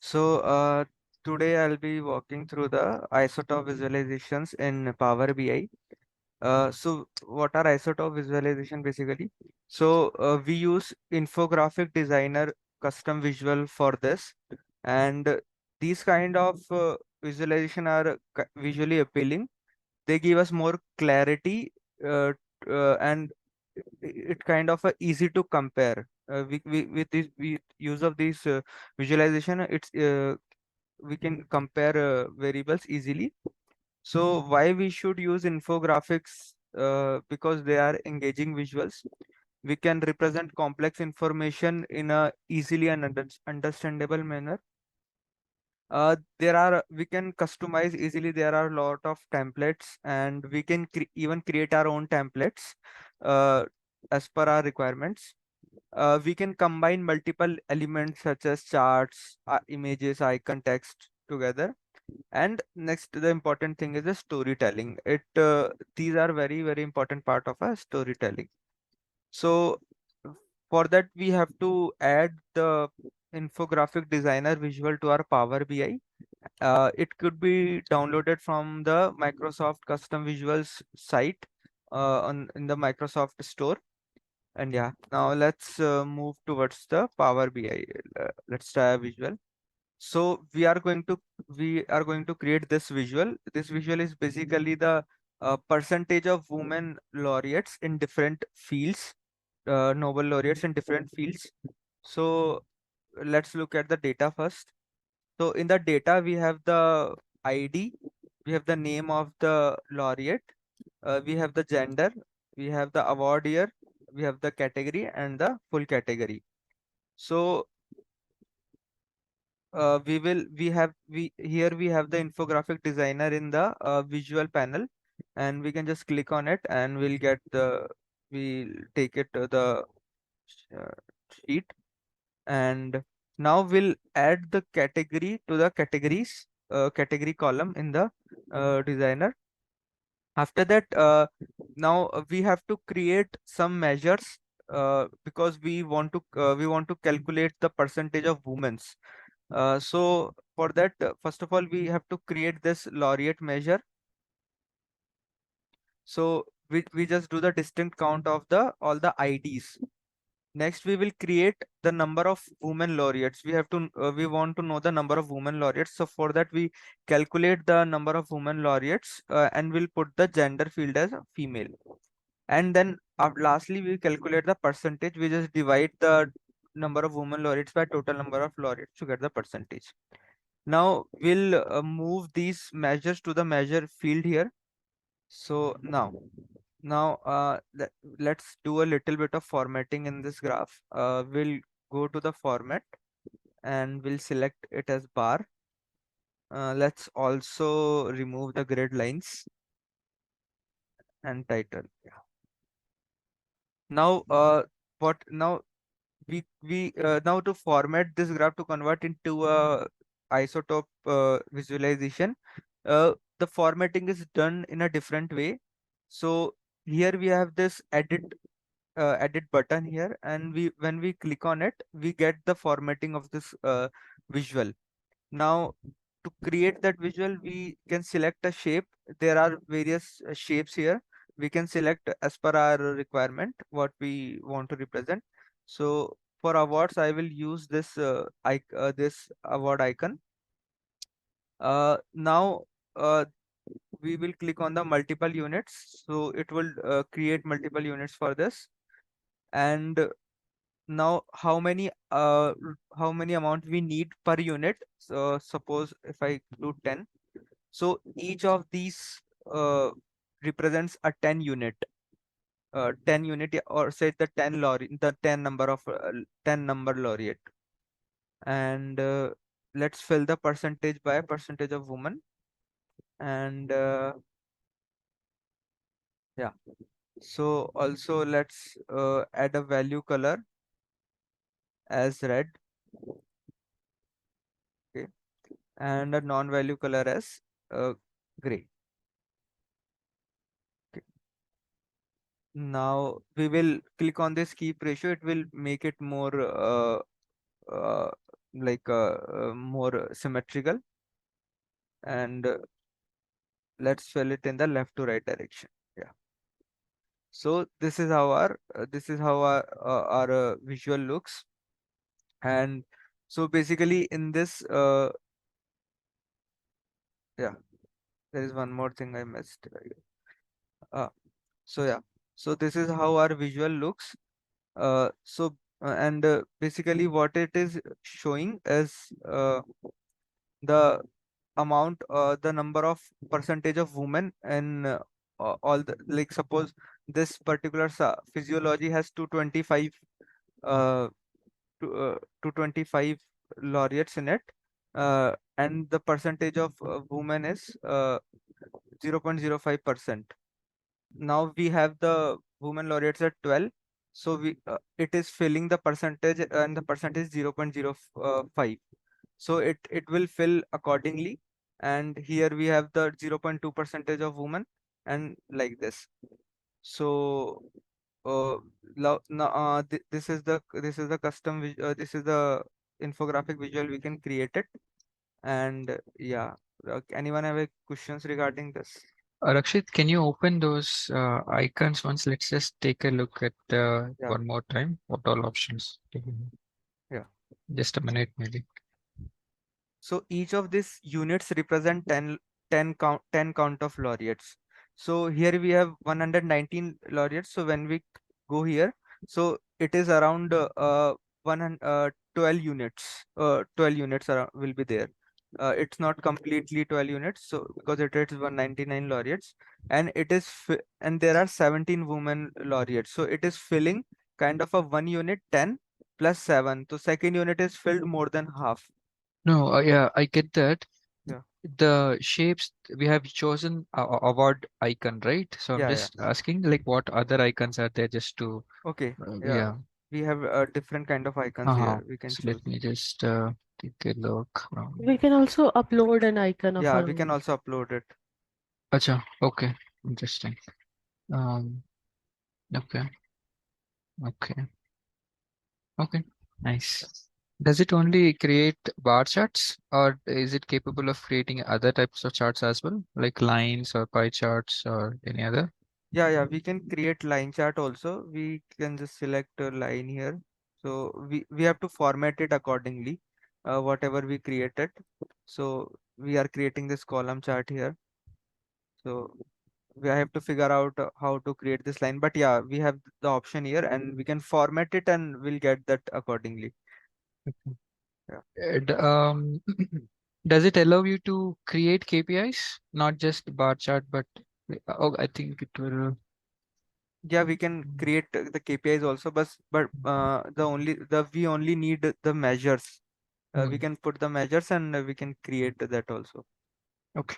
So today I'll be walking through the isotope visualizations in Power BI. So what are isotope visualization basically? So we use infographic designer custom visual for this, and these kind of visualization are visually appealing. They give us more clarity, uh, and it kind of easy to compare. We with this we use of this visualization, we can compare variables easily. So why we should use infographics? Because they are engaging visuals. We can represent complex information in a easily and understandable manner. There are we can customize easily. There are a lot of templates, and we can even create our own templates uh, as per our requirements. We can combine multiple elements such as charts, images, icon, text together. And next, the important thing is the storytelling. These are very important part of our storytelling. So for that, we have to add the infographic designer visual to our Power BI. It could be downloaded from the Microsoft Custom Visuals site on in the Microsoft Store. And yeah, now let's move towards the Power BI. Let's try a visual. So we are going to create this visual. This visual is basically the percentage of women laureates in different fields, Nobel laureates in different fields. So let's look at the data first. So in the data we have the ID, we have the name of the laureate, we have the gender, we have the award year, we have the category and the full category. So we here we have the infographic designer in the visual panel, and we can just click on it and we'll take it to the uh, sheet. And now we'll add the category to the category column in the designer. After that, now we have to create some measures, because we want to calculate the percentage of women's. So for that, first of all, we have to create this laureate measure. So we just do the distinct count of the all the IDs. Next, we will create the number of women laureates. We want to know the number of women laureates. So for that, we calculate the number of women laureates, and we'll put the gender field as a female. And then lastly, we calculate the percentage. We just divide the number of women laureates by total number of laureates to get the percentage. Now we'll move these measures to the measure field here. So let's do a little bit of formatting in this graph. We'll go to the format and we'll select it as bar. Let's also remove the grid lines and title. Yeah. Now, what now we now to format this graph to convert into a isotope visualization, the formatting is done in a different way. So here we have this edit button here, and we when we click on it, we get the formatting of this visual. Now to create that visual, we can select a shape. There are various shapes here. We can select as per our requirement what we want to represent. So for awards, I will use this award icon. Now we will click on the multiple units. So it will create multiple units for this. And now how many amount we need per unit. So suppose if I do 10, so each of these represents a 10 unit, 10 unit, or say the 10 number of 10 number laureate. And let's fill the percentage by percentage of women. And yeah, so also let's add a value color as red. Okay, and a non-value color as gray. Okay. Now we will click on this keep ratio. It will make it more uh, like more symmetrical, and let's fill it in the left to right direction. Yeah. So this is how our visual looks. And so basically in this yeah, there is one more thing I missed. Uh, so yeah, so this is how our visual looks. And basically what it is showing is the the number of percentage of women in all the, like suppose this particular physiology has 225 uh, 225 laureates in it, and the percentage of women is 0.05%. Now we have the women laureates at 12, so we it is filling the percentage, and the percentage 0.05, so it will fill accordingly. And here we have the 0.2 percentage of women, and like this. So this is the this is the infographic visual we can create it. And yeah, anyone have any questions regarding this? Rakshit, can you open those icons once? Let's just take a look at Yeah, one more time. What all options? yeah. Just a minute, maybe. So each of these units represent 10 count of laureates. So here we have 119 laureates. So when we go here, so it is around 12 units. 12 units will be there. It's not completely 12 units. So because it is 199 laureates, and and there are 17 women laureates. So it is filling kind of a one unit 10 plus 7. So second unit is filled more than half. No, yeah, I get that. Yeah. The shapes we have chosen award icon, right? So I'm Yeah, yeah. just asking, like, what other icons are there just to, Okay. Yeah. yeah. We have different kind of icons Uh-huh. here. We can So choose. let me just take a look. We can also upload an icon of Yeah, our we can own. also upload it. Acha, okay, interesting. Um, okay, okay, okay, nice. Does it only create bar charts, or is it capable of creating other types of charts as well, like lines or pie charts or any other? Yeah, yeah. We can create line chart also. We can just select a line here. So we have to format it accordingly. Whatever we created. So we are creating this column chart here. So we have to figure out how to create this line. But yeah, we have the option here, and we can format it, and we'll get that accordingly. Yeah. Does it allow you to create KPIs, not just bar chart, but oh, I think it will. Yeah, we can create the KPIs also, but the we only need the measures. We Hmm. can put the measures, and we can create that also. Okay,